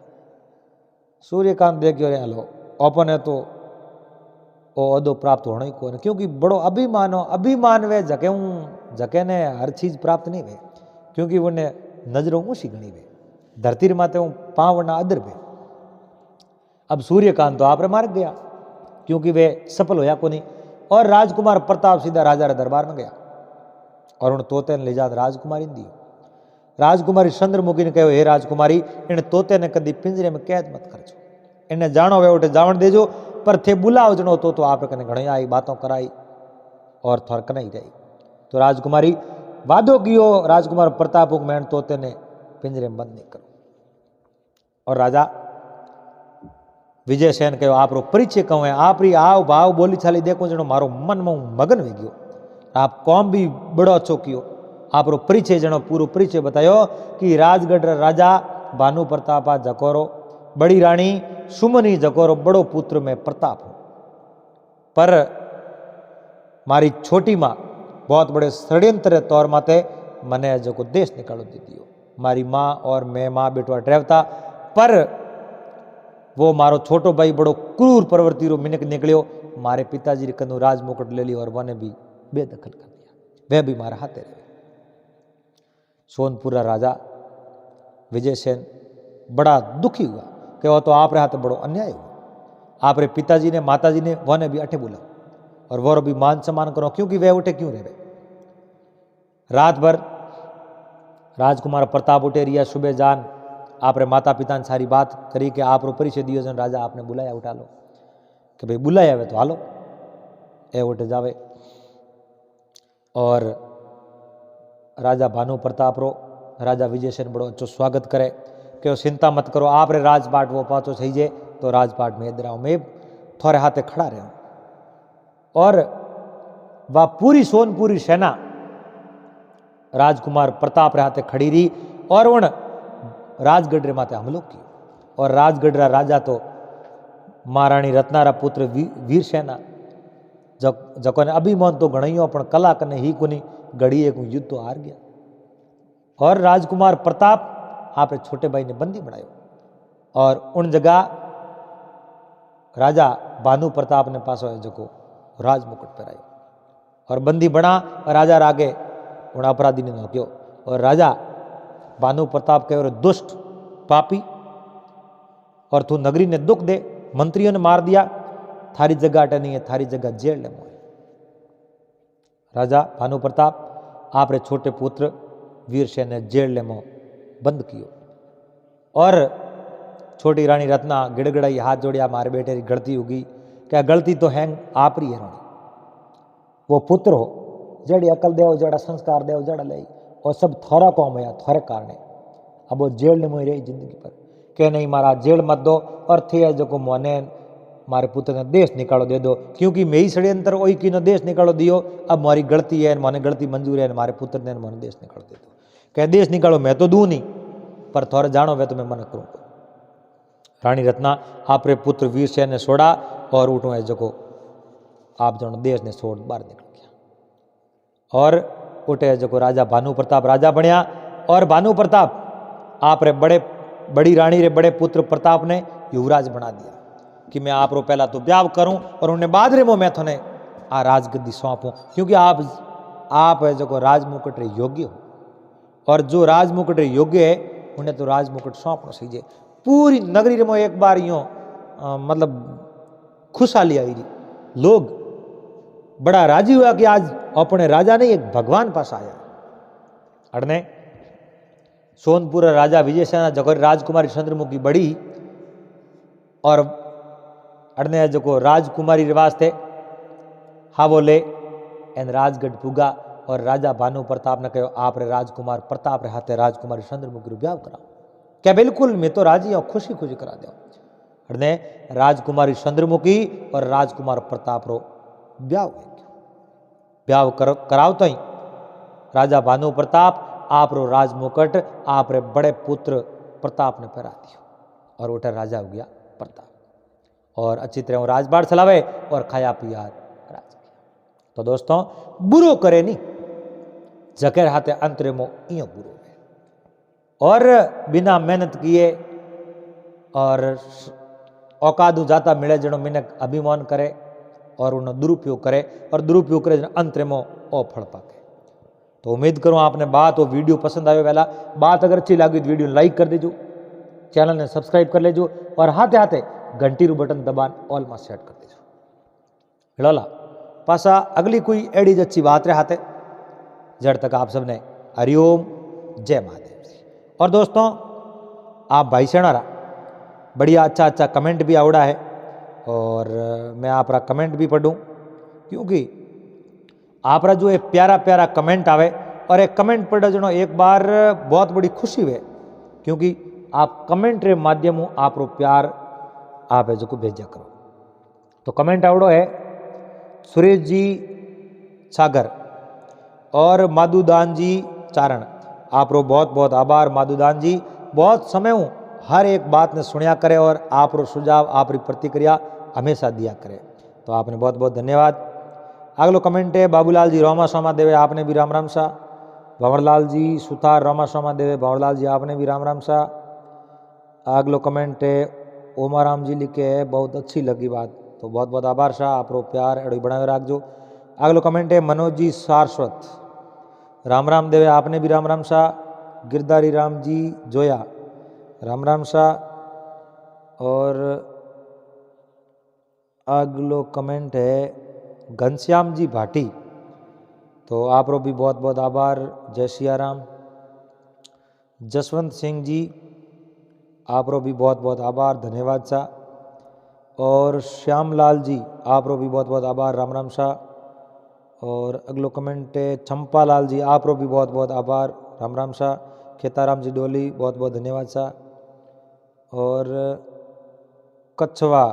S1: सूर्यकांत देखियो रे हलो अपन है तो वो अदो प्राप्त होना ही कोई क्योंकि बड़ो अभिमान वे जके ने हर चीज प्राप्त नहीं वे क्योंकि उन्हें नजरों ऊँची गणी वे धरती माते हूँ पाँव वरना अदर वे। अब सूर्यकांत तो आप मार गया क्योंकि वे सफल होया को नहीं और राजकुमार प्रताप सीधा राजा रे दरबार में गया और उन तोते ने ले जा राजकुमारी ने दी। राजकुमारी चंद्रमुखी ने कहो हे राजकुमारी इन तोते ने कदी पिंजरे में कैद मत करजो इन्हें जानो वे उठे जावन देजो पर थे बुलाओ जनो तो आप कने घणी आई बातों कराई और थोर कने ही रही। तो राजकुमारी वादो कियो राजकुमार प्रताप मैन तोते ने पिंजरे में बंद नहीं करो। और राजा विजय सेन कहो आप परिचय कहूँ है आप री आव भाव बोली चाली देखो जनो मारो मन में मगन हो गयो आप कौम भी बड़ो अच्छो कियो आप परिचय जनो पूरो परिचय बतायो कि राजगढ़ राजा भानु प्रताप जकोरो बड़ी रानी सुमनी जकोरो बड़ो पुत्र में प्रताप हूँ पर मारी छोटी माँ बहुत बड़े षड्यंत्र तौर माते मने जो देश निकालो दी दियो। मारी माँ और मैं माँ बेटवा ड्राइवता पर वो मारो छोटो भाई बड़ो क्रूर प्रवृत्ति रो मिनक निकलियो मारे पिताजी रे कनु राज मुकुट ले लियो और वने भी बेदखल कर दिया वह भी मारा हाथे रहे। सोनपुरा राजा विजय सेन बड़ा दुखी हुआ कि वो तो आप रे हाथ बड़ो अन्याय हुआ आप रे पिताजी ने माताजी ने वने भी अठे बुलाओ और वो भी मान सम्मान करो क्योंकि वह उठे क्यों रहे। रात भर राजकुमार प्रताप उठे रिया सुबह जान आप रे माता पिता ने सारी बात करी कि आप रो परिचय दियो जन राजा आपने बुलाया उठा लो कि भाई बुलाया वे तो हालो ए उठे जावे। और राजा भानु प्रताप रो राजा विजय सेन बड़ो अच्छो स्वागत करे कि चिंता मत करो आप रे राजपाट वो पाचो सही जे तो राजपाट में इधर आओ मैं थोड़े हाथे खड़ा रहा। और वह पूरी सोनपुरी सेना राजकुमार प्रताप रे हाथे खड़ी रही और उन राजगढ़ रे माथे हमलो कियो। और राजगढ़ रा राजा तो महाराणी रत्नारा पुत्र वीर सेना जको ने अभिमान तो गणियो पण कला कने ही कोनी घड़ी एक युद्ध तो हार गया। और राजकुमार प्रताप आप छोटे भाई ने बंदी बनायो और उन जगह राजा भानु प्रताप ने पासो है जो राज मुकुट पहरायो और बंदी बना और राजा रागे उन अपराधी ने नोक्यो। और राजा भानु प्रताप के दुष्ट पापी और तू नगरी ने दुख दे मंत्रियों ने मार दिया थारी जगह अटे नहीं है थारी जगह जेल ले मोए। राजा भानु प्रताप आप रे छोटे पुत्र वीर सेन ने जेल ले मो बंद कियो। और छोटी रानी रत्ना गिड़गड़ाई हाथ जोड़िया मारे बेटे री गलती होगी क्या गलती तो है आप री है रानी वो पुत्र हो जड़ी अकल देव जड़ा संस्कार देव जड़ा ले और सब थोड़ा कौम है थोड़े कारण अब वो जेल ने मोई रही जिंदगी पर के नहीं मारा जेल मत दो और थे जो को मोने मारे पुत्र ने देश निकालो दे दो क्योंकि मैं ही षड्यंत्र वही की देश निकालो दियो अब हमारी गलती है माने गलती मंजूर है मारे पुत्र ने मन देश निकाल दे दो कह देश निकालो मैं तो दूं नहीं पर थोड़े जानो वे तो मैं मना करूँ। रानी रत्ना आप रे पुत्र वीर सेन ने छोड़ा और उठो है जो आप जो देश ने छोड़ बाहर निकल गया। और उठे जो राजा भानु प्रताप राजा बनया और भानु प्रताप आप रे बड़ी रानी रे बड़े पुत्र प्रताप ने युवराज बना दिया कि मैं आप रो पहला तो ब्याह करूं और उन्हें बाद रे मैं थोने आ राजगद्दी सौंपूं क्योंकि आप है जो राजमुकुट रे योग्य हो और जो राजमुकुट रे योग्य है उन्हें तो राजमुकुट सौंपना सही है। पूरी नगरी रे में एक बार यूँ मतलब खुशहाली आई रही लोग बड़ा राजी हुआ कि आज अपने राजा ने एक भगवान पास आया। अड़ने सोनपुर राजा विजय सेना जगह राजकुमारी चंद्रमुखी बड़ी और अड़ने जो राजकुमारी रिवाज थे हाँ बोले एन राजगढ़ पुगा और राजा भानु प्रताप ने कहो आप रे राजकुमार प्रताप रे हाथे राजकुमारी चंद्रमुखी ब्याह कराओ क्या बिल्कुल मैं तो राजी हूँ खुशी खुशी करा दो। अने राजकुमारी चंद्रमुखी और राजकुमार प्रताप रो ब्याह हो गयो। ब्याह करावता ही राजा भानु प्रताप आप रो राज मुकुट आप रे बड़े पुत्र प्रताप ने पहरा दियो और उठे राजा हो गया प्रताप और अच्छी तरह राजबाड़ चलावे और खाया पिया राज किया। तो दोस्तों बुरो करे नहीं जकेर हाथे अंतरे मो इयो बुरो है और बिना मेहनत किए और औकादू जाता मिले जनो मिनक अभिमान करे और उन्हें दुरुपयोग करे और दुरुपयोग करे अंतरे मो ओ फल पाके। तो उम्मीद करूं आपने बात और वीडियो पसंद आयो। पहला बात अगर अच्छी लगी तो वीडियो लाइक कर दीजो, चैनल ने सब्सक्राइब कर लेजो और हाथे हाथे घंटी रू बटन दबान ऑल में सेट कर दीजो। हिड़ोला पासा अगली कोई एडी अच्छी बात रहे हाथे जड़ तक आप सबने हरिओम जय महादेव जी। और दोस्तों आप भाई सेनारा बढ़िया अच्छा अच्छा कमेंट भी आवड़ा है और मैं आपरा कमेंट भी पढ़ूँ क्योंकि आपरा जो एक प्यारा प्यारा कमेंट आवे और एक कमेंट पढ़े जनो एक बार बहुत बड़ी खुशी हुए क्योंकि आप कमेंट रे माध्यम आप रो प्यार आप है जो भेजा करो। तो कमेंट आवड़ो है सुरेश जी सागर और माधुदान जी चारण। आप रो बहुत बहुत आभार माधुदान जी, बहुत समय हूँ हर एक बात ने सुनिया करे और आप रो सुझाव आप री प्रतिक्रिया हमेशा दिया करे। तो आपने बहुत बहुत धन्यवाद। अगलो कमेंट है बाबूलाल जी रामा स्वामा देवे आपने भी राम राम सा। भंवरलाल जी सुतार रामा स्वामा देवे भंवरलाल जी आपने भी राम राम सा। अगलो कमेंट है ओमाराम जी लिखे है बहुत अच्छी लगी बात, तो बहुत बहुत आभार शाह आप रो प्यार एड़ो बनाए रखो। अगलो कमेंट है मनोज जी सारस्वत राम राम देवे आपने भी राम राम शाह। गिरधारी राम जी जोया राम राम शाह। और अगलो कमेंट है घनश्याम जी भाटी, तो आप रो भी बहुत बहुत आभार जय सिया राम। जसवंत सिंह जी आप रो भी बहुत बहुत आभार धन्यवाद सा। और श्यामलाल जी आप रो भी बहुत बहुत आभार राम राम सा। और अगलो कमेंट है चंपालाल जी आप रो भी बहुत बहुत आभार राम राम सा। खेताराम जी डोली बहुत बहुत धन्यवाद सा। और कच्छवा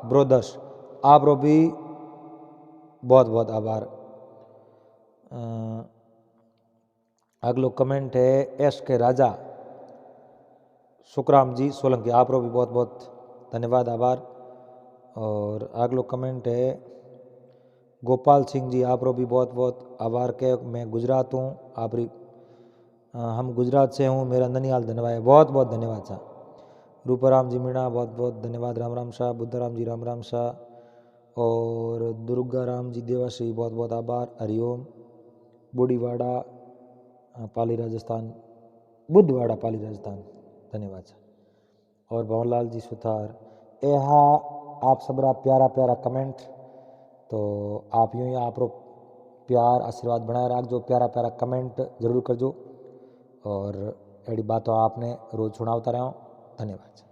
S1: ब्रोदर्स आप रो भी बहुत बहुत आभार। अगलो कमेंट है एस के राजा सुखराम जी सोलंकी आप रो भी बहुत बहुत धन्यवाद आभार। और अगलो कमेंट है गोपाल सिंह जी आप रो भी बहुत बहुत आभार के मैं गुजरात हूँ आप हम गुजरात से हूँ मेरा ननिहाल धन्यवाद बहुत बहुत धन्यवाद सा। रूपाराम जी मीणा बहुत बहुत धन्यवाद राम राम शाह। बुद्धराम जी राम राम शाह। और दुर्गा राम जी देवाश्री बहुत बहुत आभार हरिओम। बूढ़ीवाड़ा पाली राजस्थान बुद्धवाड़ा पाली राजस्थान धन्यवाद सर। और भंवरलाल जी सुथार यहा आप सबरा प्यारा प्यारा कमेंट, तो आप यूँ ही आप रो प्यार आशीर्वाद बनाए रखो प्यारा प्यारा कमेंट जरूर करजो और एड़ी बातों आपने रोज सुनावता रहो धन्यवाद।